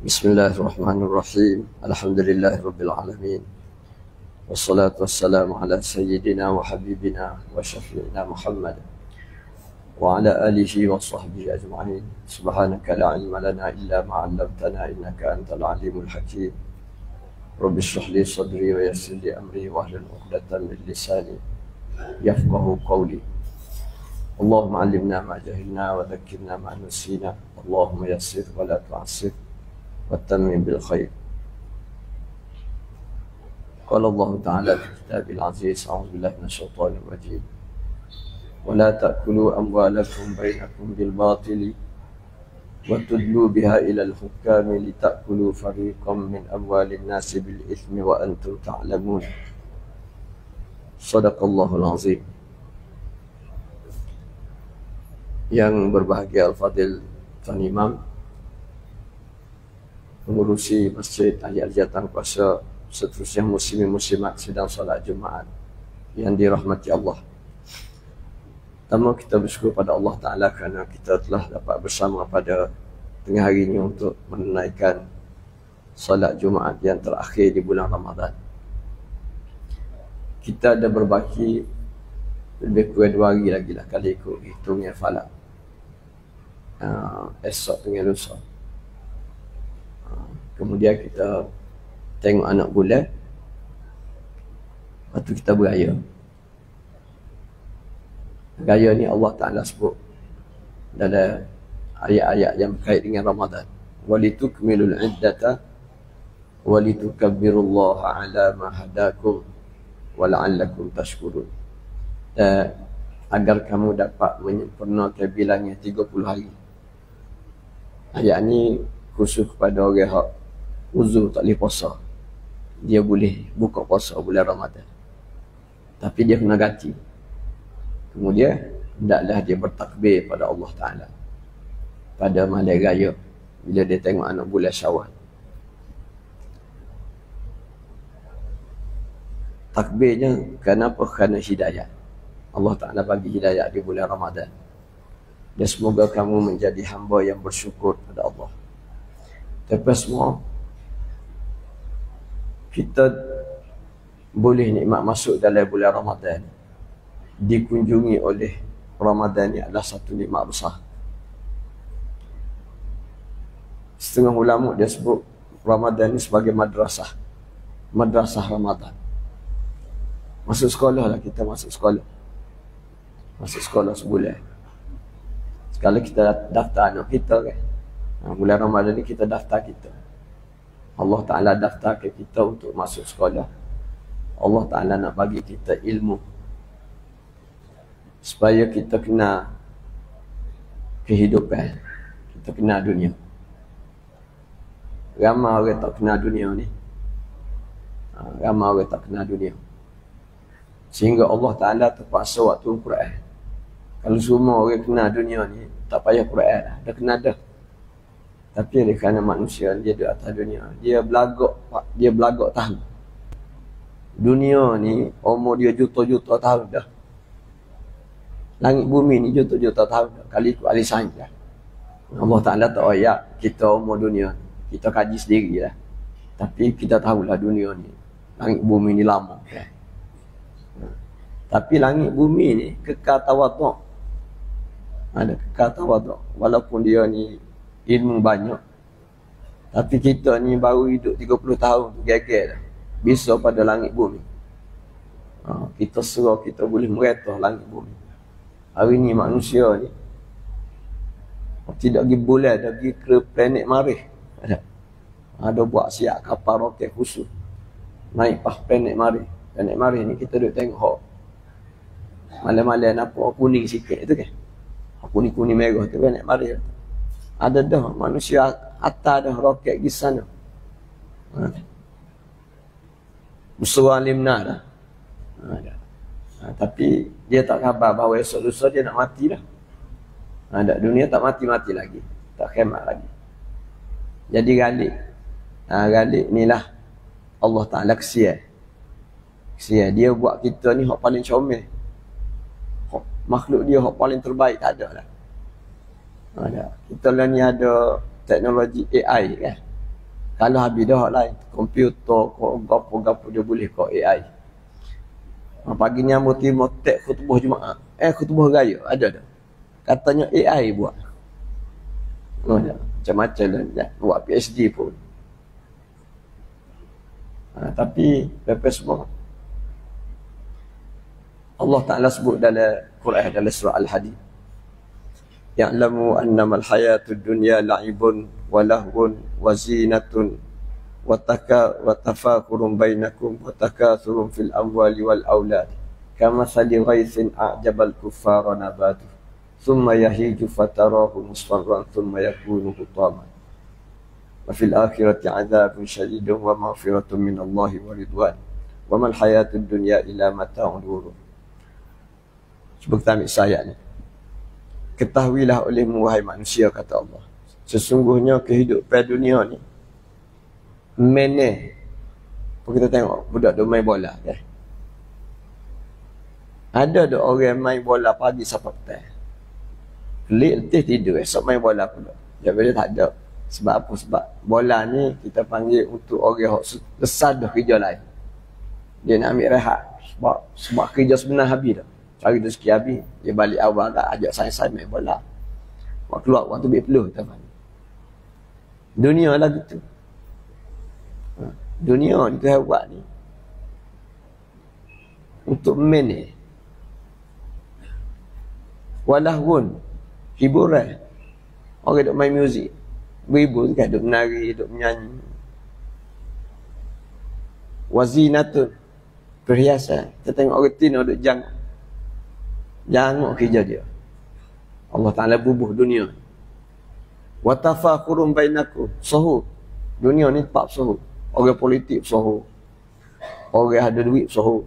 Bismillahirrahmanirrahim. Alhamdulillahirabbil alamin. Wassalatu wassalamu ala sayyidina wa habibina wa syafi'ina Muhammad wa ala alihi wa sahbihi ajma'in. Subhanaka la ilma lana illa ma 'allamtana innaka antal alimul hakim. Rabbi shrah li sadri wa yassir li amri wa hlul 'uqdatam min lisani yafqahu qawli. Allahumma 'allimna ma jahilna wa dhakkirna ma nasina. Allahumma yassir wa la tu'assir والتمم بالخير. قال الله تعالى في كتابه العزيز: أعوذ بالله من الشيطان الرجيم ولا تأكلوا أموالكم بينكم بالباطل وتدلوا بها إلى الحكام لتأكلوا فريقا من أموال الناس بالإثم وأنتم تعلمون. صدق الله العظيم. Yang berbahagia Al-Fadil Tuan Imam, mengurusi masjid, ahli aljatan kuasa, seterusnya muslimin muslimat sedang solat Jumaat yang dirahmati Allah. Pertama, kita bersyukur pada Allah Ta'ala kerana kita telah dapat bersama pada tengah hari ini untuk menunaikan solat Jumaat yang terakhir di bulan Ramadan. Kita ada berbaki lebih kurang 2 hari lagi lah kalau ikut hitungnya falak. Esok dengan lusa. Kemudian kita tengok anak bulan, lepas tu kita beraya. Raya ni Allah Ta'ala sebut dalam ayat-ayat yang berkait dengan Ramadan. وَلِتُكْمِلُوا الْعِدَّةَ وَلِتُكَبِّرُوا اللَّهَ عَلَى مَا هَدَاكُمْ وَلَعَلَّكُمْ تَشْكُرُونَ. Agar kamu dapat menyempurnakan bilangnya 30 hari. Ayat ni khusus kepada orang yang uzur tak boleh puasa. Dia boleh buka puasa bulan Ramadan, tapi dia kena ganti. Kemudian hendaklah dia bertakbir pada Allah Ta'ala pada malam raya bila dia tengok anak bulan Syawal. Takbirnya kenapa? Kerana hidayah. Allah Ta'ala bagi hidayah di bulan Ramadan. Dan semoga kamu menjadi hamba yang bersyukur pada Allah. Tapi semua kita boleh nikmat masuk dalam bulan Ramadan, dikunjungi oleh Ramadan ni adalah satu nikmat besar. Setengah ulama dia sebut Ramadan ni sebagai madrasah. Madrasah Ramadan. Masuk sekolah lah, kita masuk sekolah. Masuk sekolah sebulan. Sekali kita daftar anak kita kan, bulan Ramadan ni kita daftar kita. Allah Ta'ala daftar ke kita untuk masuk sekolah. Allah Ta'ala nak bagi kita ilmu supaya kita kena kehidupan, kita kena dunia. Ramai orang tak kena dunia ni. Ramai orang tak kena dunia. Sehingga Allah Ta'ala terpaksa waktu Quran. Kalau semua orang kena dunia ni, tak payah Quran dah, dah kena dah. Tapi oleh kerana manusia dia di atas dunia, dia belagak tahu. Dunia ni umur dia juta-juta tahun dah. Langit bumi ni juta-juta tahun dah. Kali ikut ahli sains dah. Allah Ta'ala tak ayat kita umur dunia ni. Kita kaji sendiri lah. Tapi kita tahulah dunia ni, langit bumi ni lama kan? Tapi langit bumi ni kekal tawaduk. Ada kekal tawaduk. Walaupun dia ni ilmu banyak, tapi kita ni baru hidup 30 tahun gagal dah. Bisa pada langit bumi. Kita serah kita boleh meretah langit bumi. Hari ni manusia ni tidak pergi bulan, dah pergi ke planet Marikh. Ada buat siap kapal roket khusus naik pas planet Marikh. Planet Marikh ni kita duduk tengok malam-malam nampak kuning sikit tu kan, kuning-kuning merah tu planet Marikh. Ada dah manusia atas dah roket pergi sana. Musuh limna dah. Tapi dia tak khabar bahawa esok lusa dia nak mati dah. Dunia tak mati-mati lagi, tak khemat lagi. Jadi galik. Galik ni lah Allah Ta'ala kesian. Dia buat kita ni hak paling comel. Makhluk dia hak paling terbaik tak ada lah. Kita lah ni ada teknologi AI kan. Kalau habis dah lain, komputer, gapo-gapo dia boleh kau AI. Pagi ni ambo timur tek khutbah Jumaat. Khutbah raya ada dah. Katanya AI buat. Macam-macam lah. Buat PhD pun. Tapi lepas semua Allah Ta'ala sebut dalam Quran, dalam surah Al-Hadid, ya'lamu annamal hayatud dunya la'ibun wa lahwun wa zinatun wa tafakurun bainakum wa takathurun fil amwali wal aulad kama sali ghaisin a'jabal kuffara nabatu thumma yahiju fatarahu musfarran thumma yakunu hutaman wa fil akhirati 'adzabun syadidun wa maghfiratun minallahi wa ridwan wa mal hayatud dunya illa mata'ul ghurur. Cuba kita ambil ayat ni. Ketahuilah olehmu wahai manusia, kata Allah, sesungguhnya kehidupan dunia ni meneh. Kita tengok budak duk main bola kan. Ada duk orang main bola pagi sampai petang. Kelik letih tidur, esok main bola pula. Dia tak ada. Sebab apa? Sebab bola ni kita panggil untuk orang yang lesat dah kerja lain. Dia nak ambil rehat. Sebab kerja sebenar habis dah. Cari rezeki habis, dia balik awal dah ajak saya main bola. Waktu keluar waktu ambil peluh, teman. Dunia lah gitu. Dunia ni Tuhan buat ni untuk manage. Walahun, hiburan. Orang duk main muzik, berhibur kan, duk menari, duk menyanyi. Wazinatun, perhiasan. Kita tengok orang Tino duk jangok kerja dia. Allah Ta'ala bubuh dunia. Wa tafakurun bainakum, suhud. Dunia ni tempat suhud. Orang politik suhud, orang ada duit suhud.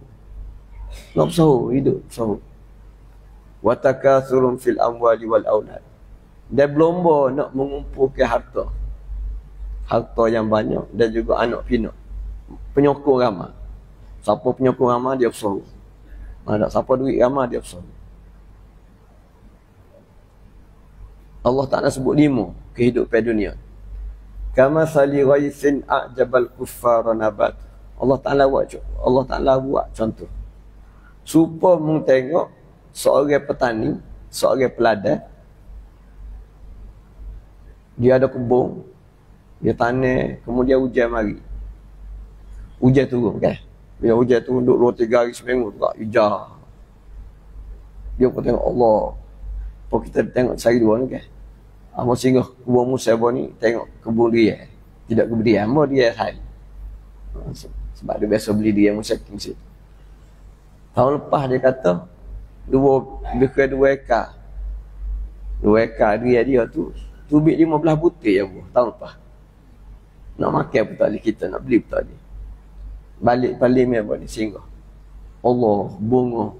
Nak suhud, hidup suhud. Wa takathurun fil amwali wal aulad. Dan berlomba nak mengumpulkan harta. Harta yang banyak dan juga anak pinak. Penyokong ramai. Siapa penyokong ramai dia suhud. Ada siapa duit ramai dia suhud. Allah Ta'ala sebut 5 kehidupan dunia. Kama sali ghaisin a'jabal kuffara nabat. Allah Ta'ala buat contoh. Supaya mung tengok seorang petani, seorang peladang, dia ada kebun, dia tanam, kemudian hujan mari. Hujan turun kan? Bila hujan turun duduk 2-3 hari seminggu tak hijau. Dia pun tengok Allah. Apa kita tengok sehari dua ni kan? Amo singgah kebun Musa ni tengok kebun dia. Tidak kebun dia, amo dia hari. Sebab dia biasa beli dia Musa king situ. Tahun lepas dia kata lebih kurang 2 ekar. 2 ekar dia tu tubik 15 butir yang buah tahun lepas. Nak makan pun tak boleh kita, nak beli pun tak boleh. Balik parlimen apa ni singgah. Allah bunga.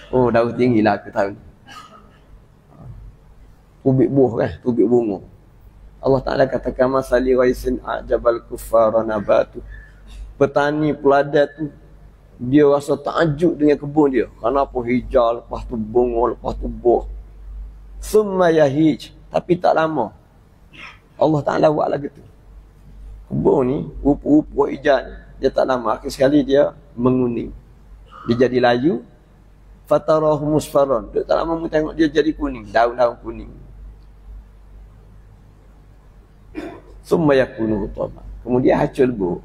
Oh, daun tinggi lah ke tahun ni. Tubik buah kan, tubik bunga. Allah Ta'ala katakan masali ghaisin a'jabal kuffara nabatu. Petani peladang tu dia rasa takjub dengan kebun dia. Kenapa hijau, lepas tu bunga, lepas tu buah. Summa yahij, tapi tak lama Allah Ta'ala buat lagi tu. Kebun ni, rupa-rupa hijau ni, dia tak lama, akhir sekali dia menguning. Dia jadi layu. Fatarahu musfarran. Dia tak lama tengok dia jadi kuning, daun-daun kuning. Summa yakunu hutama. Kemudian hancur lebur.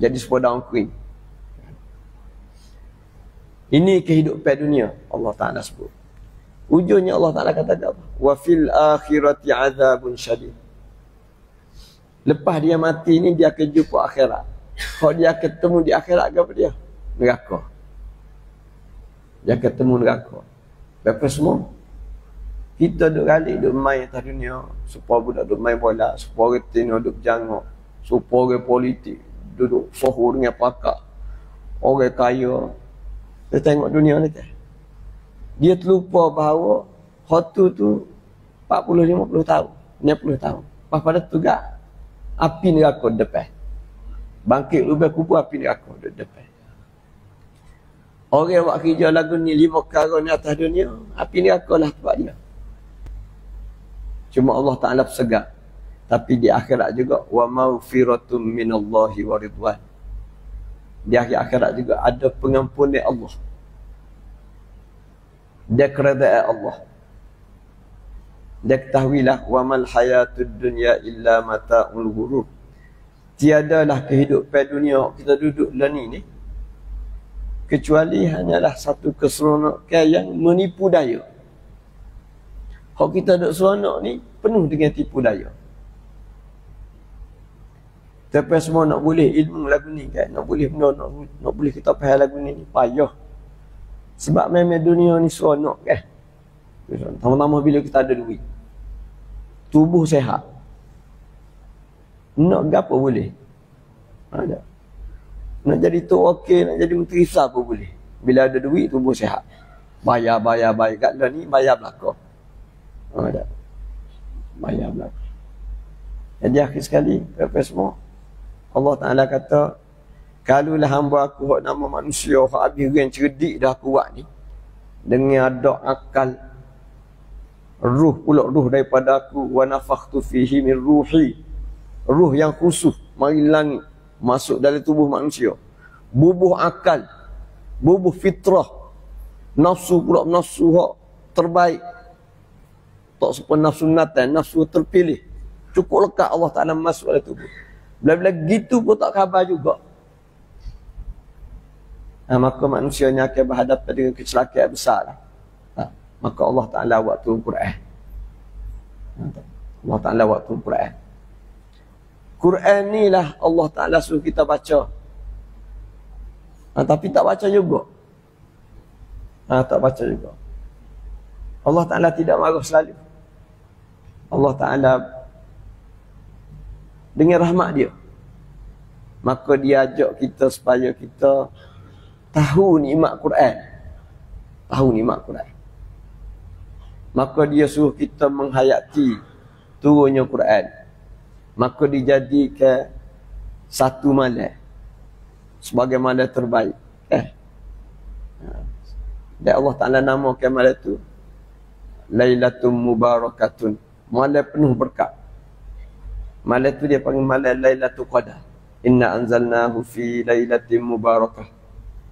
Jadi sebuah daun kering. Ini kehidupan dunia Allah Ta'ala sebut. Ujungnya Allah Ta'ala kata apa? Wa fil akhirati azabun syadid. Lepas dia mati ni dia akan jumpa akhirat. Kalau dia ketemu di akhirat apa dia? Neraka. Dia ketemu neraka. Lepas semua kita duduk galik, duduk main atas dunia. Supaya budak duduk main bola, supaya orang tino duduk jangok, supaya orang politik duduk sohor dengan pakak, orang kaya. Dia tengok dunia ni kan. Dia terlupa bahawa waktu tu 40-50 tahun, 60 tahun. Lepas pada tu gak api neraka depan. Bangkit lubang kubur api neraka depan. Orang yang buat kerja lagu ni 5 perkara ni atas dunia, api neraka lah tempat dia. Cuma Allah Ta'ala persegat. Tapi di akhirat juga wa maghfiratum minallahi wa ridwan. Di akhir akhirat juga ada pengampunan Allah. Dia keredaan Allah. Dia ketahuilah wa mal hayatud dunya illa mata'ul ghurur. Tiadalah kehidupan dunia kita duduk dalam ni kecuali hanyalah satu keseronokan yang menipu daya. Kalau kita duduk seronok ni penuh dengan tipu daya. Tapi semua nak boleh ilmu lagu ni kan, nak boleh benda, nak boleh kita faham lagu ni payah. Sebab memang dunia ni seronok kan. Tama-tama bila kita ada duit, tubuh sehat, nak gapo boleh. Ada. Nak jadi tu okey, nak jadi menteri sah pun boleh. Bila ada duit, tubuh sehat. Bayar kat dalam ni bayar belaka. Ada. Bayar belaka. Jadi akhir sekali, apa semua Allah Ta'ala kata, kalulah hamba aku hak nama manusia, hak habis yang cerdik dah aku buat ni, dengan ada akal, ruh pula ruh daripada aku, wa nafakhtu fihi min ruhi, ruh yang khusus mari langit masuk dalam tubuh manusia, bubuh akal, bubuh fitrah, nafsu pula nafsu hak terbaik, tak seperti nafsu natan, nafsu terpilih, cukup lekat Allah Ta'ala masuk dalam tubuh. Bila-bila gitu pun tak khabar juga. Maka manusianya akan berhadapan dengan kecelakaan besar lah. Maka Allah Ta'ala buat turun Quran. Allah Ta'ala buat turun Quran. Quran ni lah Allah Ta'ala suruh kita baca. Tapi tak baca juga. Tak baca juga. Allah Ta'ala tidak marah selalu. Allah Ta'ala dengan rahmat dia, maka dia ajak kita supaya kita tahu nikmat Quran. Tahu nikmat Quran. Maka dia suruh kita menghayati turunnya Quran. Maka dijadikan satu malam sebagai malam terbaik. Dan Allah Ta'ala namakan malam tu Lailatul Mubarakatun, malam penuh berkat. Malam tu dia panggil malam Lailatul Qadar. Inna anzalnahu fi lailatin mubarakah.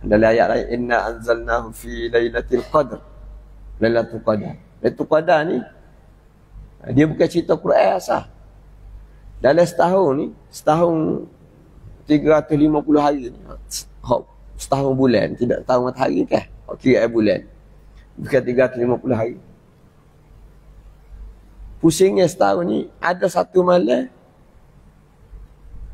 Dalam ayat lain, inna anzalnahu fi lailatul qadr. Lailatul Qadar. Lailatul Qadar ni dia bukan cerita Quran asal. Dalam setahun ni, setahun 350 hari ni. Setahun bulan, tidak tahu matahari kan? Kira bulan. Bukan 350 hari. Pusingnya setahun ni ada satu malam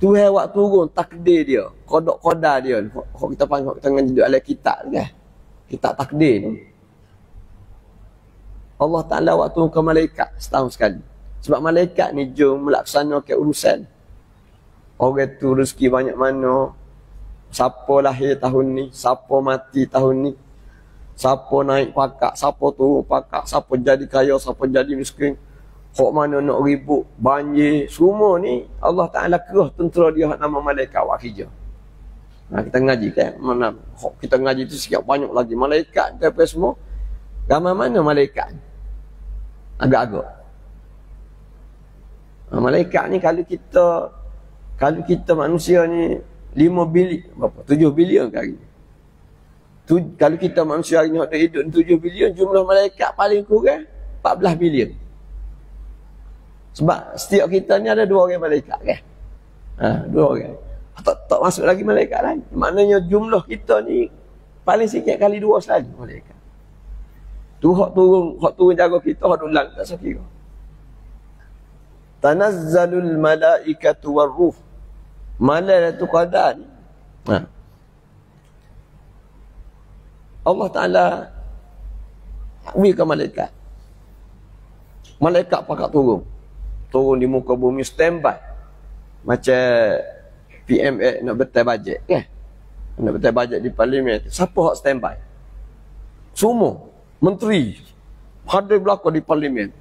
Tuhan buat turun takdir dia, kodok-kodar dia. Kalau kita panggil, kita ngaji dalam kitab kan, kitab takdir ni, Allah Ta'ala buat turun ke malaikat setahun sekali. Sebab malaikat ni jom melaksanakan urusan. Orang tu rezeki banyak mana, siapa lahir tahun ni, siapa mati tahun ni, siapa naik pakak, siapa turun pakak, siapa jadi kaya, siapa jadi miskin, hok mana nak ribut, banjir, semua ni Allah Ta'ala kerah tentera dia nama malaikat buat kerja. Kita ngaji kan, mana hok kita ngaji tu sikit banyak lagi malaikat apa semua. Ramai mana malaikat? Agak-agak. Malaikat ni kalau kita manusia ni 5 bilion, berapa? 7 bilion kali. Kalau kita manusia hari ni ada hidup 7 bilion, jumlah malaikat paling kurang 14 bilion. Sebab setiap kita ni ada 2 orang malaikat kan? 2 orang. Tak masuk lagi malaikat lain. Maknanya jumlah kita ni paling sikit kali 2 sahaja malaikat. Tu hak turun jaga kita, hak ulang tak sekira. Tanazzalul malaikatu warruh. Malaikat qadar ni. Allah Ta'ala berikan malaikat. Malaikat pakak turun di muka bumi standby. Macam PMA nak betul bajet kan? Nak betul bajet di parlimen. Siapa hak standby? Semua menteri hadir belakang di parlimen.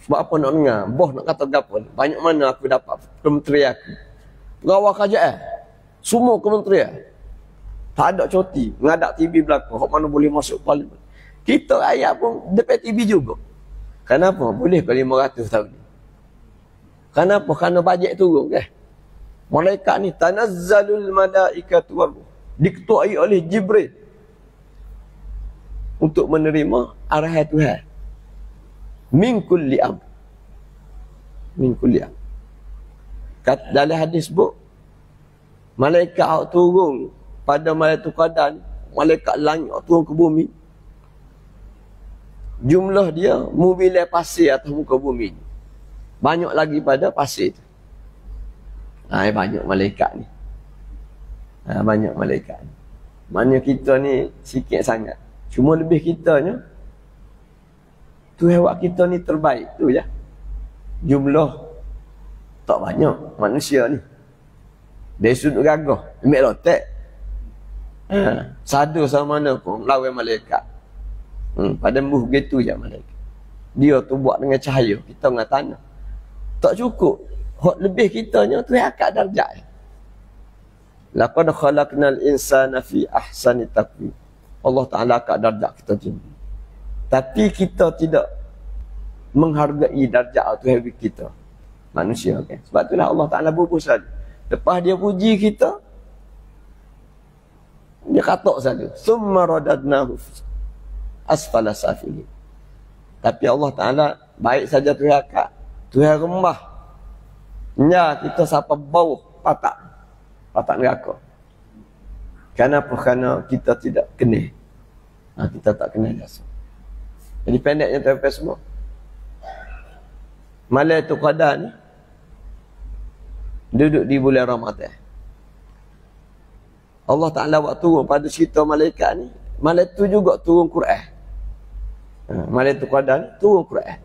Sebab apa nak dengar? Boh nak kata gapo? Banyak mana aku dapat kementerian aku. Pegawai kerajaan. Semua kementerian. Tak ada cuti. Ngadak TV belakang. Hak mana boleh masuk parlimen. Kita rakyat pun dapat TV juga. Kenapa? Boleh ke 500 tahun ni? Kenapa? Kerana bajet turun kan. Malaikat ni tanazzalul malaikatu waruh, diketuai oleh Jibril untuk menerima arahan Tuhan. Min kulli amr. Min kulli amr. Dalam hadis sebut, malaikat yang turun pada Lailatul Qadar ni, malaikat langit yang turun ke bumi, jumlah dia mubilai pasir atas muka bumi ni banyak lagi pada pasir tu. Banyak malaikat ni. Banyak malaikat ni. Maknanya kita ni sikit sangat. Cuma lebih kitanya, Tuhan buat kita ni terbaik tu je. Jumlah tak banyak manusia ni. Dari sudut gagah, ambil lotek. Sadu sama mana pun lawan malaikat. Pada embuh begitu je malaikat. Dia tu buat dengan cahaya, kita dengan tanah. Tak cukup. Hak lebih kitanya Tuhan angkat darjat. Laqad khalaqnal insana fi ahsani taqwim. Allah Taala angkat darjat kita tinggi. Tapi kita tidak menghargai darjat Tuhan kita. Manusia kan. Sebab itulah Allah Taala bubuh saja. Lepas dia puji kita, dia katok saja. Summa radadnahu asfala safilin. Tapi Allah Taala baik saja Tuhan angkat. Tuhan rembah. Ya, kita sampai bawah patak neraka. Kenapa? Kerana kita tidak kena. Kita tak kena jasa. Jadi pendeknya tuan-tuan semua, Lailatul Qadar ni duduk di bulan Ramadan. Allah Ta'ala buat turun pada cerita malaikat ni. Malaikat tu juga turun Quran. Lailatul Qadar ni turun Quran.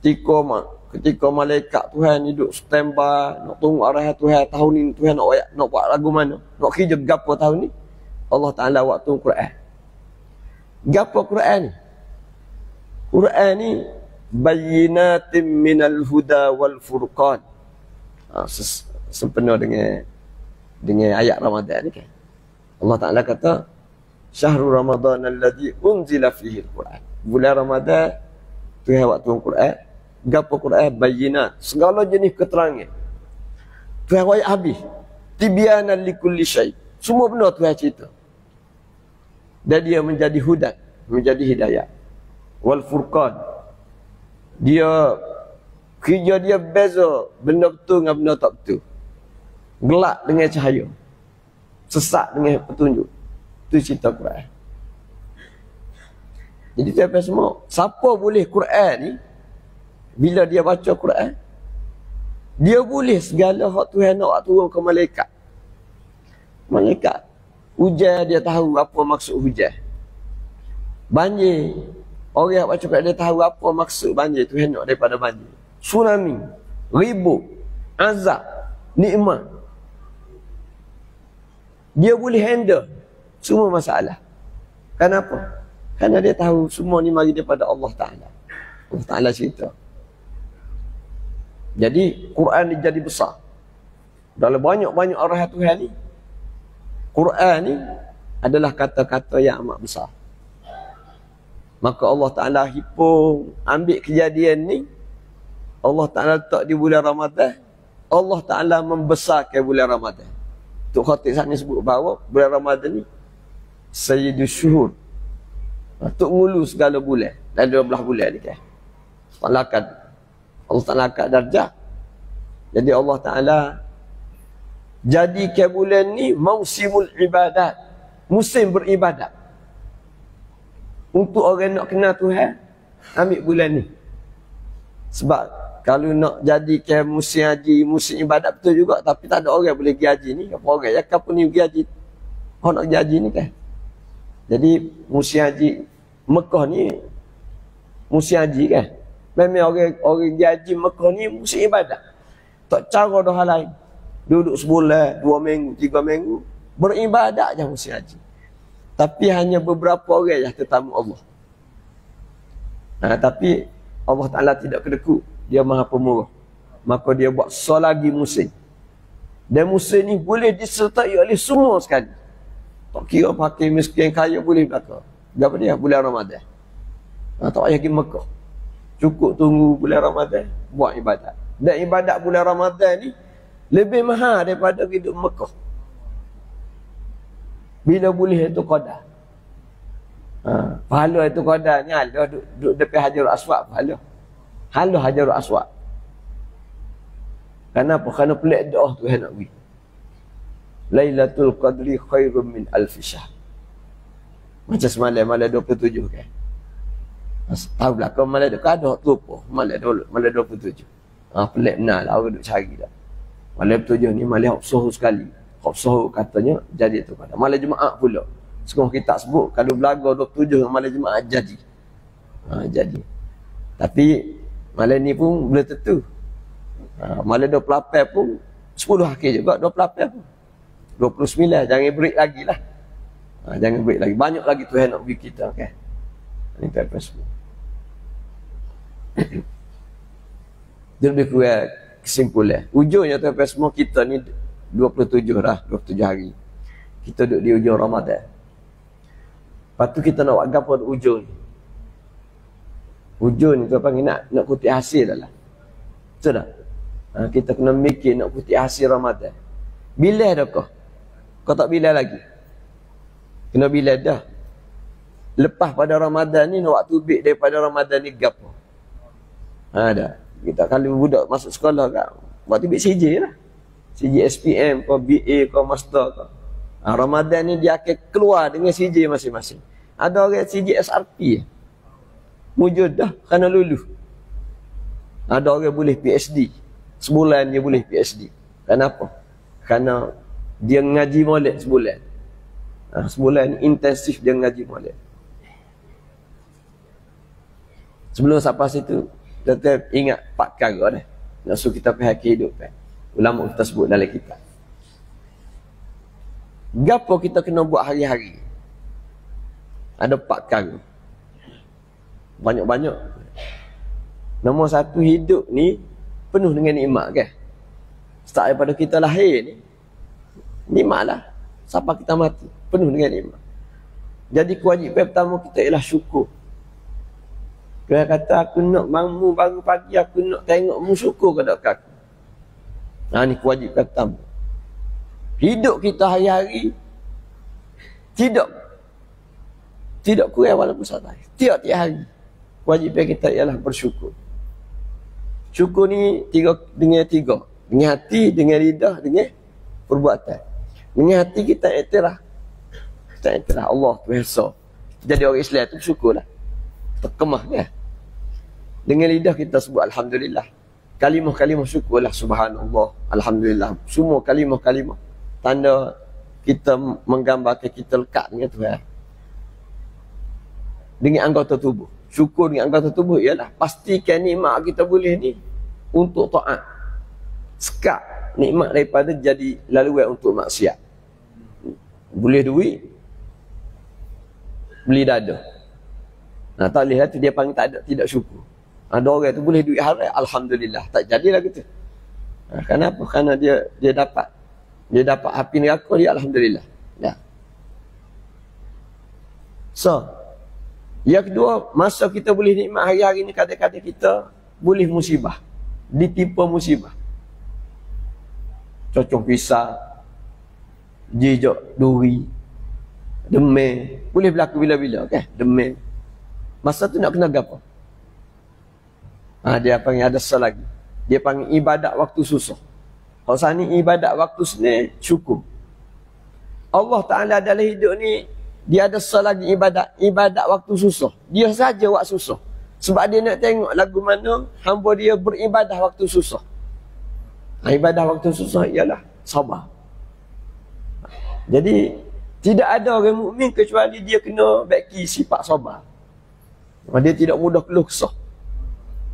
Ketika malaikat Tuhan ni duduk standby nak tunggu arahan Tuhan tahun ni, Tuhan nak buat lagu mana, nak kerja gapo tahun ni, Allah Taala buat turun Quran. Gapo Quran ni? Quran ni bayyinatin minal huda wal furqan. Sempena dengan ayat Ramadan ni kan. Allah Taala kata syahrul ramadan alladzi unzila fihi al-Quran. Bulan Ramadan Tuhan buat turun Quran. Gapo Quran? Bayyinat, segala jenis keterangan. Tuhan ayat habis. Tibyanan likulli syai. Semua benda Tuhan cerita. Dan dia menjadi hudan, menjadi hidayah. Wal furqan. Dia kerja dia beza benda betul dengan benda tak betul. Gelap dengan cahaya. Sesat dengan petunjuk. Itu cerita Quran. Jadi tuan-tuan semua, siapa boleh Quran ni, bila dia baca Quran, dia boleh segala hak Tuhan nak turun ke malaikat. Malaikat hujan, dia tahu apa maksud hujan. Banjir, orang yang baca Quran dia tahu apa maksud banjir, Tuhan nak daripada banjir. Tsunami, ribut, azab, nikmat, dia boleh handle semua masalah. Kenapa? Kerana dia tahu semua ni mari daripada Allah Ta'ala. Allah Ta'ala cerita. Jadi Quran ni jadi besar. Dalam banyak-banyak arahan Tuhan ni, Quran ni adalah kata-kata yang amat besar. Maka Allah Ta'ala hipung ambil kejadian ni, Allah Ta'ala letak di bulan Ramadan. Allah Ta'ala membesarkan bulan Ramadan. Tok Khatib saat ni sebut bahawa bulan Ramadan ni Sayyidus Syuhur. Tok ngulu segala bulan. Dan 12 bulan ni kan. Allah Ta'ala angkat darjah. Jadi Allah Ta'ala jadikan bulan ni mausimul ibadat. Musim beribadat. Untuk orang nak kenal Tuhan, ambil bulan ni. Sebab kalau nak jadikan musim haji, musim ibadat betul juga, tapi tak ada orang boleh pergi haji ni. Apa orang ya kapan ni pergi haji? Orang nak pergi haji ni kan. Jadi musim haji Mekah ni musim haji kan. Memang orang pergi haji Mekah ni musim ibadat. Tak cara dah hal lain. Duduk sebulan, 2 minggu, 3 minggu, beribadat je musim haji. Tapi hanya beberapa orang yang tetamu Allah. Tapi Allah Ta'ala tidak kedekut. Dia maha pemurah. Maka dia buat selagi musim. Dan musim ni boleh disertai oleh semua sekali. Tak kira pakai miskin, kaya boleh belakang. Berapa dia? Bulan Ramadan. Tak payah pergi Mekah. Cukup tunggu bulan Ramadan, buat ibadat. Dan ibadat bulan Ramadan ni lebih mahal daripada hidup Mekah. Bila boleh itu qadar. Pahala itu qadar ni ada duduk depan Hajarul Aswad pahala. Halah Hajarul Aswad. Kenapa? Kerana pelik doa Tuhan nak beri. Lailatul Qadri khairum min alfi syahr. Macam semalam malam 27 kan. Tahu belakang malam tu ada terlupa. Malam 27. Pelik benar lah orang duk cari dah. Malam 27 ni malam hafsah sekali. Hafsah katanya jadi tu pada. Malam Jumaat pula. Sekarang kita sebut kalau belaga 27 malam Jumaat jadi. Jadi. Tapi malam ni pun boleh tentu. Malam 28 pun 10 akhir juga 28 pun. 29 jangan break lagi lah. Jangan break lagi. Banyak lagi Tuhan nak beri kita kan. Ini tak semua. Dia lebih kurang kesimpulan. Ujungnya tuan-tuan semua kita ni 27 dah, 27 hari. Kita duduk di ujung Ramadan. Lepas tu kita nak buat apa di ujung ni? Ujung ni tuan panggil nak kutip hasil dah lah. Betul tak? Kita kena mikir nak kutip hasil Ramadan. Bila dah kau? Kau tak bila lagi? Kena bila dah. Lepas pada Ramadan ni nak waktu bik daripada Ramadan ni gapo? Dah. Kita kalau budak masuk sekolah kan, waktu bik CJ lah. CJ SPM kau BA kau master kau. Ramadan ni dia akan keluar dengan CJ masing-masing. Ada orang CJ SRP mujud dah kerana lulus. Ada orang boleh PhD. Sebulan dia boleh PhD. Kenapa? Kerana dia ngaji molek sebulan. Sebulan intensif dia ngaji molek. Sebelum sampai situ, kita ingat 4 perkara dah. Nak suruh kita faham kehidupan. Ulama kita sebut dalam kitab. Gapo kita kena buat hari-hari? Ada 4 perkara. Banyak-banyak. Nombor 1, hidup ni penuh dengan nikmat kan? Start daripada kita lahir ni, nikmat lah. Sampai kita mati, penuh dengan nikmat. Jadi kewajipan pertama kita ialah syukur. Dia kata aku nak bangun baru pagi, aku nak tengokmu, syukur ke tak aku. Ni kewajipan pertama. Hidup kita hari-hari tidak kurang walaupun satu hari. Tiap-tiap hari kewajipan kita ialah bersyukur. Syukur ni dengan tiga. Dengan hati, dengan lidah, dengan perbuatan. Dengan hati kita iktiraf. Kita iktiraf Allah tu Esa. Jadi orang Islam tu syukurlah. Terkemah kan. Dengan lidah kita sebut Alhamdulillah. Kalimah-kalimah syukurlah. Subhanallah. Alhamdulillah. Semua kalimah-kalimah tanda kita menggambarkan kita lekat dengan Tuhan. Dengan anggota tubuh. Syukur dengan anggota tubuh ialah pastikan nikmat kita boleh ni untuk taat. Sekat nikmat daripada jadi laluan untuk maksiat. Boleh duit, beli dada. Tak boleh lah tu dia panggil tak ada, tidak syukur. Ada orang tu boleh duit haram, Alhamdulillah. Tak jadilah gitu. Kenapa? Kerana dia dapat api neraka dia, Alhamdulillah. Ya. So, yang kedua, masa kita boleh nikmat hari-hari ni, kadang-kadang kita boleh musibah. Ditimpa musibah. Cocok pisah, jejak duri, demam. Boleh berlaku bila-bila kan? Demam. Masa tu nak kena apa? Dia panggil ada sel lagi. Dia panggil ibadat waktu susah. Kalau sana ni ibadat waktu senang, syukur. Allah Ta'ala dalam hidup ni, dia ada sel lagi ibadat waktu susah. Dia saja waktu susah. Sebab dia nak tengok lagu mana hamba dia beribadah waktu susah. Ibadah waktu susah ialah sabar. Jadi tidak ada orang mukmin kecuali dia kena baiki sifat sabar. Dia tidak mudah keluh kesah.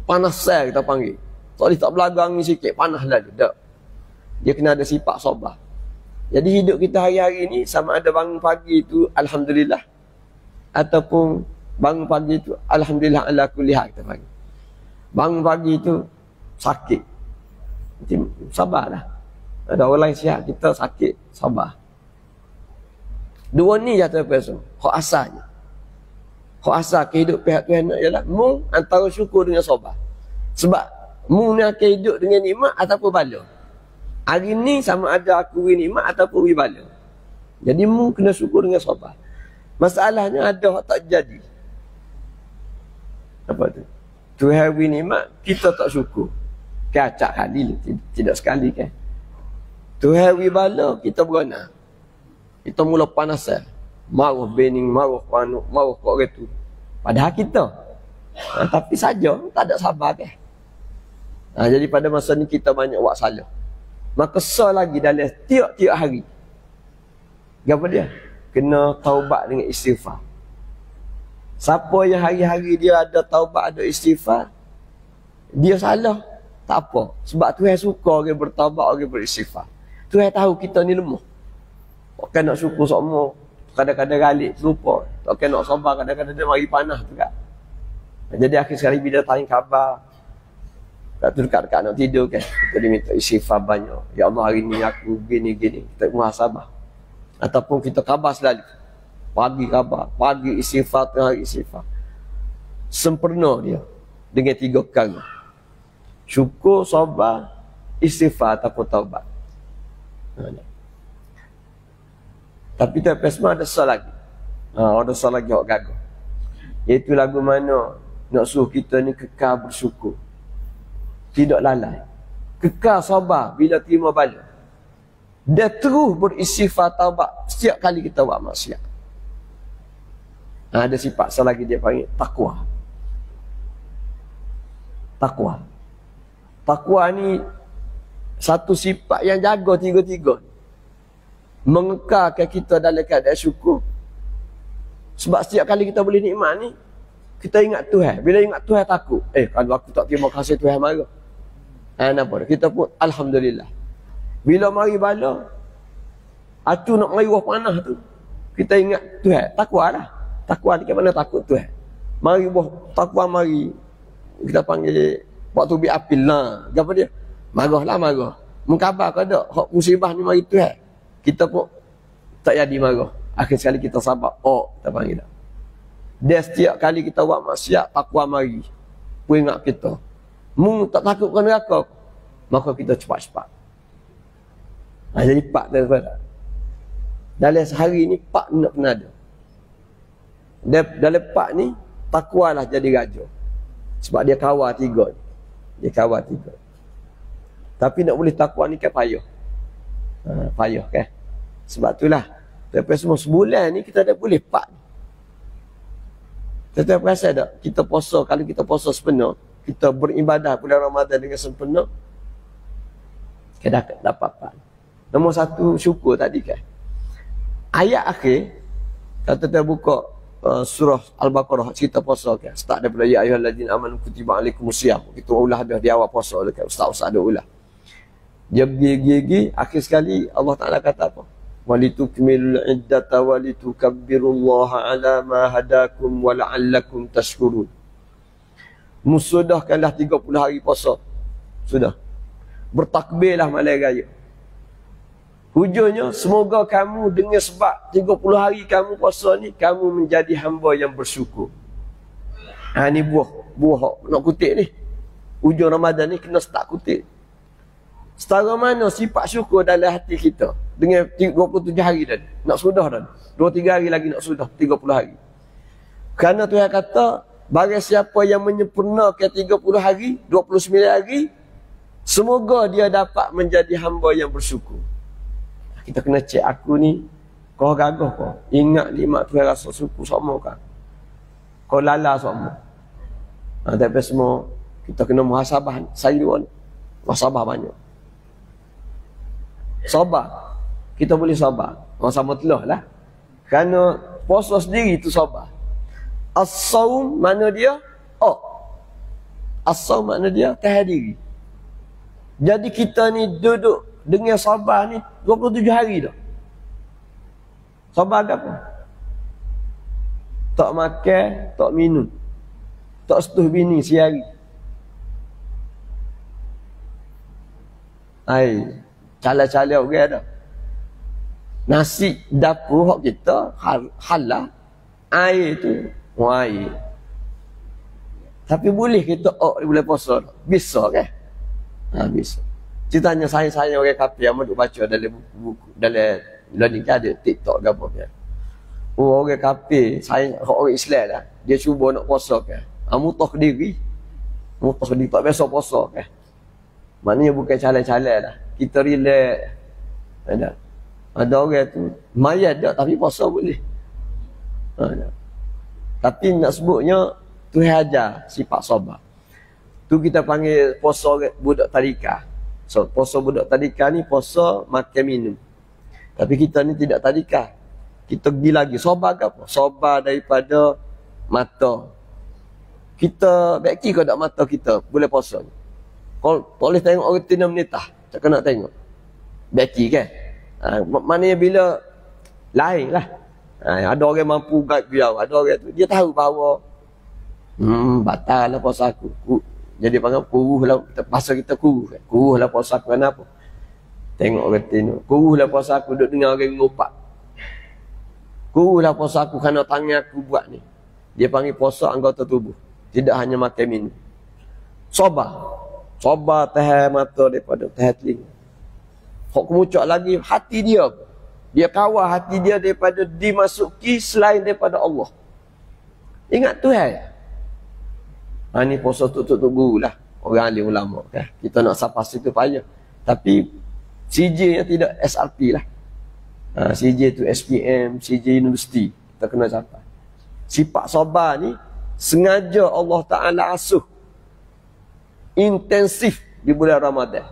Panas saya kita panggil. Soalnya tak belagang ni sikit, panas lah dia. Dia kena ada sifat sabar. Jadi hidup kita hari-hari ni sama ada bangun pagi itu Alhamdulillah, ataupun bangun pagi itu Alhamdulillah ala kulli hal kita panggil. Bangun pagi itu sakit, sabarlah. Ada orang lain sihat, kita sakit, sabar. Dua ni jatuh peso. Hak asalnya. Hak asal kehidupan Tuhan ialah antara syukur dengan sabar. Sebab Mu ni akan hidup dengan nikmat ataupun bala. Hari ni sama ada aku beri nikmat ataupun beri bala. Jadi mu kena syukur dengan sabar. Masalahnya ada yang tak jadi. Apa tu? Tuhan beri nikmat, kita tak syukur. Kacak kali lah. Tidak sekali kan. Tuhan beri bala, kita berona. Kita mula panasan. Maruh bening, maruh panuk, maruh kok gitu. Padahal kita. Tapi saja, tak ada sabar kan. Jadi pada masa ni kita banyak buat salah. Maka sah lagi dalam tiap-tiap hari. Apa dia? Kena taubat dengan istighfar. Siapa yang hari-hari dia ada taubat, ada istighfar, dia salah, tak apa. Sebab Tuhan suka orang bertaubat, orang beristighfar. Tuhan tahu kita ni lemah. Tak nak syukur semua. Kadang-kadang galik lupa. Tak nak sabar, kadang-kadang dia mari panah juga. Jadi akhir sekali bila tanya khabar, kat tu dekat-dekat nak tidur kan, kita diminta istighfar banyak. Ya Allah, hari ni aku gini-gini. Kita muhasabah. Ataupun kita khabar selalu. Pagi khabar, pagi istighfar, tengah hari istighfar. Sempurna dia dengan 3 perkara. Syukur, sabar, istighfar ataupun taubat. Tapi tak pesma ada sah lagi. Ada sah lagi hak gagah. Iaitu lagu mana nak suruh kita ni kekal bersyukur. Tidak lalai. Kekal sabar bila terima bala. Dia terus beristighfar taubat setiap kali kita buat maksiat. Ada sifat satu lagi dia panggil takwa. Takwa. Takwa ni satu sifat yang jaga tiga-tiga. Mengekalkan kita dalam keadaan syukur. Sebab setiap kali kita boleh nikmat ni, kita ingat Tuhan. Bila ingat Tuhan takut. Kalau aku tak terima kasih, Tuhan marah. Nampak? Kita pun alhamdulillah. Bila mari bala, atu nak mari wah panah tu, kita ingat Tuhan. Takwa lah. Takwa ni ke mana takut Tuhan. Mari wah takwa mari. Kita panggil waktu bi apil lah. Apa dia? Marahlah marah. Mengkhabar ke tak? Hak musibah ni mari Tuhan. Kita pun tak jadi marah. Akhir sekali kita sabar. Kita panggil dah. Dia setiap kali kita buat maksiat, takwa mari. Pun ingat kita. Mu tak takut ke neraka, maka kita cepat-cepat. Jadi pak daripada. Dalam sehari ni pak nak kena ada. Dalam pak ni, takwalah jadi raja. Sebab dia kawal 3. Dia kawal 3. Tapi nak boleh takwa ni kan payah. Payah kan. Sebab itulah. Lepas semua sebulan ni kita dah boleh pak. Kita perasan tak? Kita puasa, kalau kita puasa sepenuh, kita beribadah bulan Ramadan dengan sempurna, kita dapat pak. Nombor 1 syukur tadi kan. Ayat akhir, kalau kita buka surah Al-Baqarah, cerita puasa kan. Start daripada ya ayyuhalladzina amanu kutiba alaikumusiyam. Kita ulah dah di awal puasa dekat ustaz-ustaz ada ulah. Dia gigi akhir sekali Allah Taala kata apa? Walitukmilul iddata walitukabbirullaha ala ma hadakum wa la'allakum tashkurun. Musudahkanlah 30 hari puasa. Sudah. Bertakbirlah malam raya. Hujungnya semoga kamu dengan sebab 30 hari kamu puasa ni, kamu menjadi hamba yang bersyukur. Ni buah nak kutip ni. Hujung Ramadan ni kena start kutip. Setara mana sifat syukur dalam hati kita dengan 27 hari dah. Nak sudah dah. 2-3 hari lagi nak sudah 30 hari. Kerana Tuhan kata, barang siapa yang menyempurnakan 30 hari, 29 hari, semoga dia dapat menjadi hamba yang bersyukur. Kita kena cek aku ni, kau gagah kau. Ingat nikmat Tuhan rasa syukur sama kan. Kau lala sama. Tapi semua kita kena muhasabah. Saya dua ni. Muhasabah banyak. Sabar. Kita boleh sabar. Sama telah lah. Kerana puasa sendiri tu sabar. As-sawm mana dia? As-sawm mana dia? Tahan diri. Jadi kita ni duduk dengan sabar ni 27 hari dah. Sabar apa? Tak makan, tak minum. Tak setuh bini sehari. Cala-cala orang ada. Nasi dapur hak kita halal. Air tu air. Tapi boleh kita boleh puasa. Bisa kan? Habis. Ceritanya saya orang kafir yang duk baca dalam buku dalam learning ada TikTok ke apa kan. Oh, orang kafir, saya orang Islam lah. Dia cuba nak puasa kan. Mutah diri. Mutah diri tak biasa puasa kan. Maknanya bukan calon-calon lah. Kita relax. Ada orang tu mayat tak tapi puasa boleh. Tapi nak sebutnya Tuhan ajar sifat sabar. Tu kita panggil puasa budak tadika. So puasa budak tadika ni puasa makan minum. Tapi kita ni tidak tadika. Kita pergi lagi sabar ke apa? Sabar daripada mata. Kita baiki kau tak mata kita boleh puasa ni. Kau boleh tengok orang tina menitah, tak kena tengok. Baiki kan? Maknanya bila lain lah. Ada orang mampu guide biar, ada orang tu dia tahu bahawa batal lah puasa aku. Jadi panggil kuruh lah, bahasa kita kuruh kan. Kuruh lah puasa aku kenapa? Tengok orang tina. Kuruh lah puasa aku duduk dengar orang ngopak. Kuruh lah puasa aku kerana tangan aku buat ni. Dia panggil puasa anggota tubuh. Tidak hanya makan minum. Sabar. Sabar tahan mata daripada tahan telinga. Hak kemucak lagi hati dia. Dia kawal hati dia daripada dimasuki selain daripada Allah. Ingat Tuhan. Ni puasa tutup guru lah. Orang alim ulama kan. Kita nak sapa situ payah. Tapi CJ nya tidak SRP lah. CJ tu SPM, CJ Universiti. Kita kena sapa. Sifat sabar ni sengaja Allah Ta'ala asuh intensif di bulan Ramadan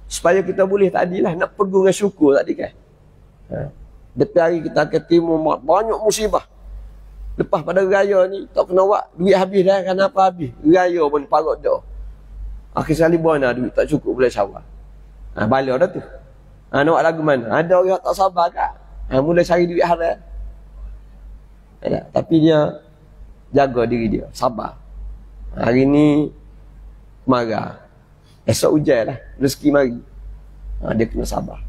supaya kita boleh tadilah nak pegang dengan syukur tadi kan. Depan hari kita akan timur banyak musibah. Lepas pada raya ni tak kena buat duit habis dah, kenapa habis? Raya pun parut dah. Akhir sekali mana duit tak cukup bulan Syawal. Bala dah tu. Nak buat lagu mana? Ada orang tak sabar kan? Mula cari duit haram. Tapi dia jaga diri dia, sabar. Hari ni marah. Esok hujan lah, rezeki mari. Dia kena sabar.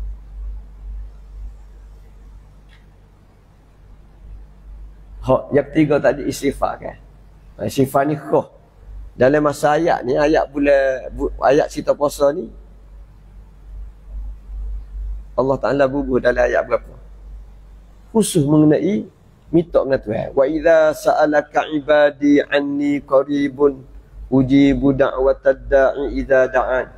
Yang ketiga tadi istighfar kan. Istighfar ni khuh. Dalam masa ayat ni, ayat cerita puasa ni, Allah Ta'ala bubuh dalam ayat berapa? Khusus mengenai minta dengan Tuhan. Wa idza sa'alaka ibadi anni qaribun ujibu da'watad da'i idza da'an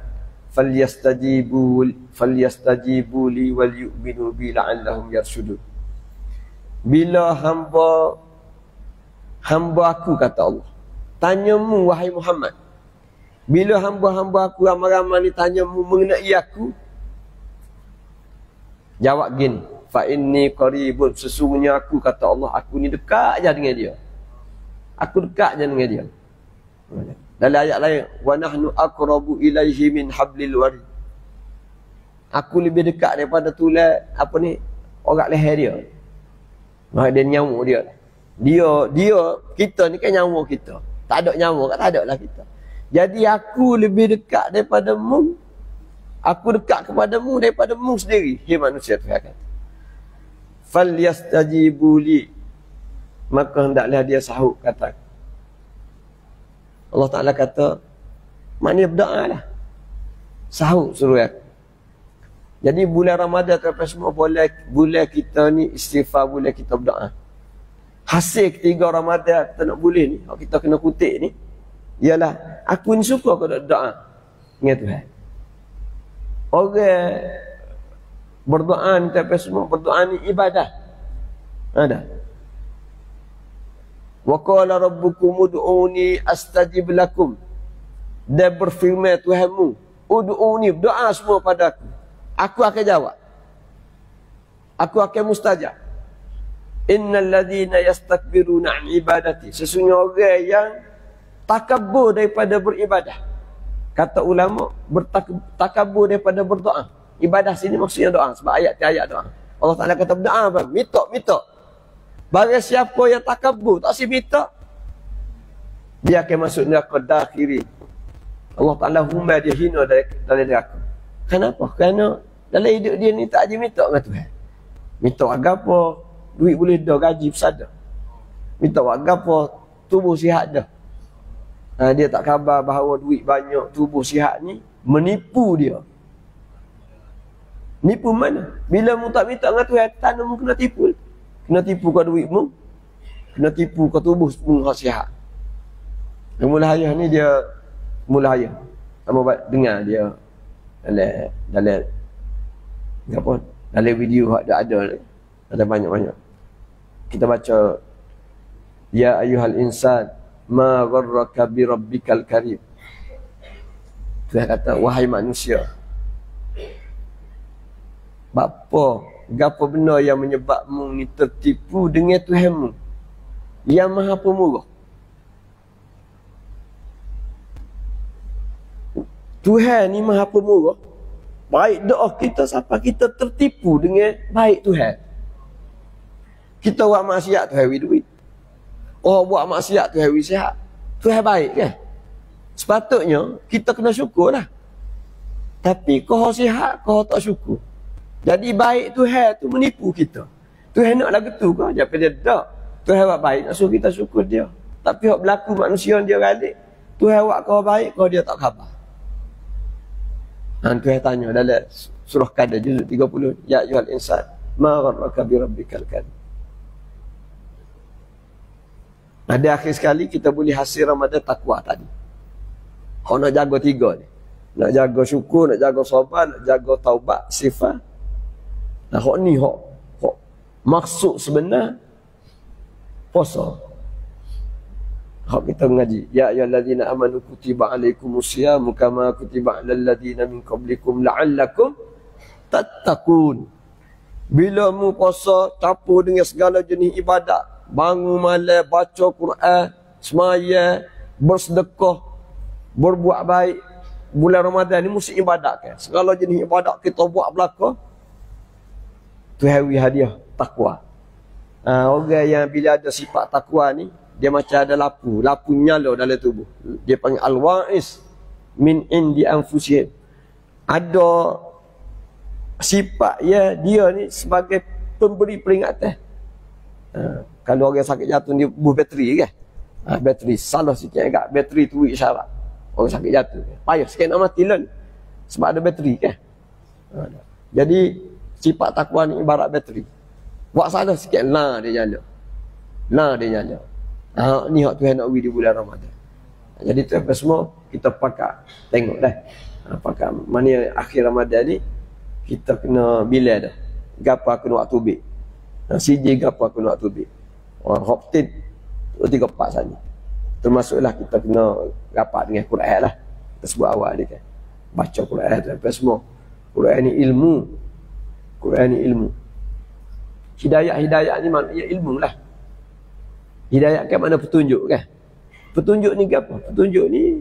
falyastajibu li wal yu'minu bi la'allahum yarshudun. Bila hamba aku kata Allah tanyamu wahai Muhammad, bila hamba-hamba aku ramai-ramai ni tanyamu mengenai aku, jawab gini, fa inni qaribun, sesungguhnya aku kata Allah, aku ni dekat aja dengan dia. Aku dekat aja dengan dia. Dalam ayat lain, wa nahnu aqrabu ilaihi min hablil warid. Aku lebih dekat daripada tulang apa ni, orang leher dia. Dia nyamuk dia. Dia kita ni kan nyamuk kita. Tak ada nyamuk, tak ada lah kita. Jadi aku lebih dekat daripada mu. Aku dekat kepadamu daripada mu sendiri. Hei manusia, Tuhan kata. Falyastajibu li, maka hendaklah dia sahut kata. Allah Ta'ala kata, maknanya berdoa lah. Sahut suruh aku. Jadi bulan Ramadan sampai semua bulan kita ni istighfar, bulan kita berdoa. Hasil ketiga Ramadan kita nak boleh ni, kita kena kutip ni, ialah aku ni suka kau doa dengan Tuhan. Orang berdoa ni sampai semua berdoa ni ibadah. Ada. Wa qala rabbukum ud'uni astajib lakum. Dan berfirman Tuhanmu, ud'uni, doa semua pada aku akan jawab. Aku akan mustajab. Innal ladzina yastakbiruna an ibadati, sesungguhnya orang yang takabur daripada beribadah. Kata ulama, bertakabur daripada berdoa. Ibadah sini maksudnya doa, sebab ayat doa. Allah Ta'ala kata berdoa apa? Minta. Barang siapa yang takabur, tak si minta, dia akan masuk neraka dakhiri. Allah Ta'ala humai dia, hina dalam neraka. Kenapa? Kerana dalam hidup dia ni tak aja minta dengan Tuhan. Minta agama, duit boleh dah, gaji besar dah. Minta agama, tubuh sihat dah. Dia tak khabar bahawa duit banyak, tubuh sihat ni menipu dia. Nipu mana? Bila mu tak minta dengan Tuhan, tanah mu kena tipu. Kena tipu kau duit mu, kena tipu kau tubuh mu hak sihat. Mulahayah ni dia, mulahayah. Kamu dengar dia dalam apa? Dalam video ada banyak-banyak. Kita baca, ya ayyuhal insan ma gharraka bi rabbikal karim. Tuhan kata, wahai manusia, bapa, gapo benda yang menyebabmu ni tertipu dengan Tuhanmu yang maha pemurah. Tuhan ni maha pemurah. Baik doa kita sampai kita tertipu dengan baik Tuhan. Kita buat maksiat Tuhan bagi duit. Oh, buat maksiat Tuhan bagi sihat. Tuhan baik kan? Sepatutnya kita kena syukur lah. Tapi kau sihat, kau tak syukur. Jadi baik Tuhan tu menipu kita. Tuhan nak lagu tu kau. Jangan dia tak. Tuhan buat baik, nak suruh kita syukur dia. Tapi hak berlaku manusia dia galik. Tuhan buat kau baik, kau dia tak khabar. Dan Tuhan tanya dalam surah Qadar juzuk 30. Ya ayyuhal insan, ma gharraka bi rabbikal karim. Ada akhir sekali kita boleh hasil Ramadan takwa tadi. Kau nak jaga 3 ni. Nak jaga syukur, nak jaga sabar, nak jaga taubat, sifat. Nah, hak ni hak maksud sebenar puasa. Hak kita mengaji, ya ayyuhallazina amanu kutiba alaikumusiyam kama kutiba alal ladzina min qablikum la'allakum tattaqun. Bila mu puasa campur dengan segala jenis ibadat, bangun malam, baca Quran, semaya, bersedekah, berbuat baik. Bulan Ramadan ni mesti ibadat kan. Segala jenis ibadat kita buat belaka. Tuhan beri hadiah takwa. Orang yang bila ada sifat takwa ni, dia macam ada lapu nyala dalam tubuh. Dia panggil al-wa'is min indi anfusihim. Ada sifat ya dia ni sebagai pemberi peringatan. Kalau orang sakit jatuh dia buh bateri kan. Bateri salah sikit agak bateri tu isyarat. Orang sakit jatuh. Payah sikit nak mati lah. Sebab ada bateri kan. Jadi sifat takwa ni ibarat bateri. Buat salah sikit, dia nyala. Dia nyala. Ni hak Tuhan nak beri di bulan Ramadan. Jadi tu apa semua, kita pakai. Tengok dah. Pakai. Mana akhir Ramadan ni, kita kena bila dah. Gapa aku nak tubik. CJ gapa aku nak tubik. Hak tin, 3-4 sana. Termasuklah kita kena rapat dengan Quran lah. Kita sebut awal ni kan. Baca Quran tu apa semua. Quran ni ilmu. Quran ni ilmu. Hidayah ni maknanya ilmu lah. Hidayah kan makna petunjuk kan. Petunjuk ni apa? Petunjuk ni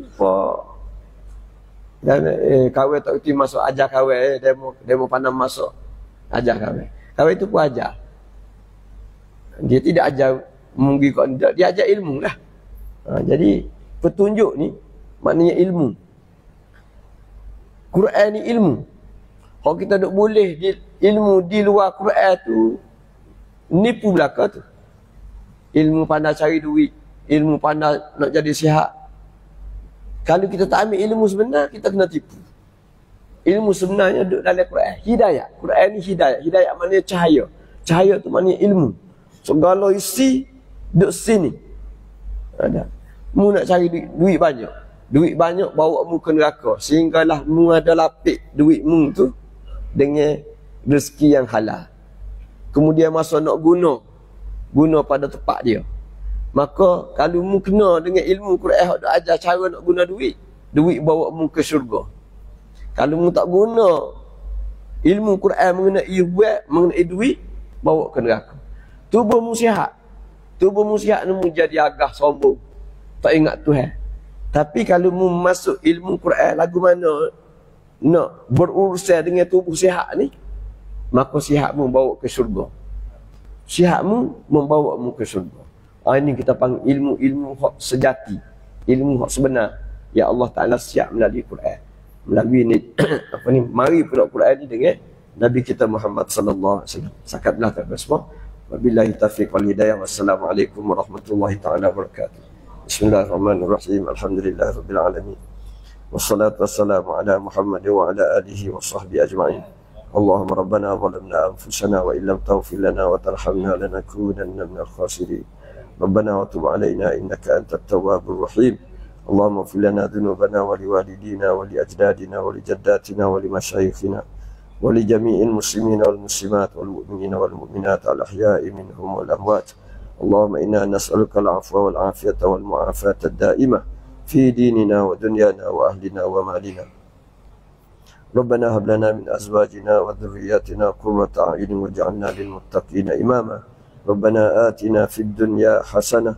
dan kawan tak kerti masuk ajar kawan. Demo pandang masuk ajar kawan. Kawan itu pun ajar. Dia tidak ajar mungkin kau dia ajar ilmu lah. Jadi petunjuk ni maknanya ilmu. Quran ni ilmu. Kalau kita tak boleh ilmu di luar Quran tu, nipu belaka tu. Ilmu pandai cari duit, ilmu pandai nak jadi sihat. Kalau kita tak ambil ilmu sebenar, kita kena tipu. Ilmu sebenarnya duduk dalam Quran. Hidayah. Quran ni hidayah. Hidayah maknanya cahaya. Cahaya tu maknanya ilmu. Segala isi duduk sini. Ada. Mu nak cari duit banyak. Duit banyak bawa mu ke neraka. Sehinggalah mu ada lapik duit mu tu dengan rezeki yang halal. Kemudian masa nak guna pada tempat dia. Maka kalau mu kena dengan ilmu Quran hak dak ajar cara nak guna duit bawa mu ke syurga. Kalau mu tak guna ilmu Quran mengenai duit, bawa ke neraka. Tubuh mu sihat. Tubuh mu sihat ni mu jadi agak sombong. Tak ingat Tuhan. Tapi kalau mu masuk ilmu Quran lagu mana nak berurusan dengan tubuh sihat ni, maka sihatmu bawa ke syurga. Sihatmu membawamu ke syurga. Ini kita panggil ilmu hak sejati, ilmu hak sebenar. Ya Allah Taala siap melalui Quran. Melalui ni mari pula Quran ni dengan Nabi kita Muhammad sallallahu alaihi wasallam. Sakatlah tak semua. Wabillahi taufiq wal hidayah. Wassalamualaikum warahmatullahi taala wabarakatuh. Bismillahirrahmanirrahim. Alhamdulillahirabbil alamin. والصلاة والسلام على محمد وعلى آله وصحبه أجمعين. اللهم ربنا ظلمنا أنفسنا وإن لم تغفر لنا وترحمنا لنكونن من الخاسرين. ربنا وتب علينا إنك أنت التواب الرحيم. اللهم اغفر لنا ذنوبنا ولوالدينا ولأجدادنا ولجداتنا ولمشايخنا ولجميع المسلمين والمسلمات والمؤمنين والمؤمنات الأحياء منهم والأموات. اللهم إنا نسألك العفو والعافية والمعافاة الدائمة في ديننا ودنيانا وأهلنا ومالنا. ربنا هب لنا من أزواجنا وذرياتنا قرة أعين واجعلنا للمتقين إماما. ربنا آتنا في الدنيا حسنة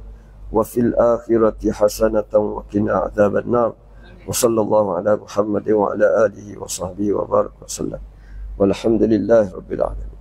وفي الآخرة حسنة وقنا عذاب النار. وصلى الله على محمد وعلى آله وصحبه وبارك وسلم والحمد لله رب العالمين.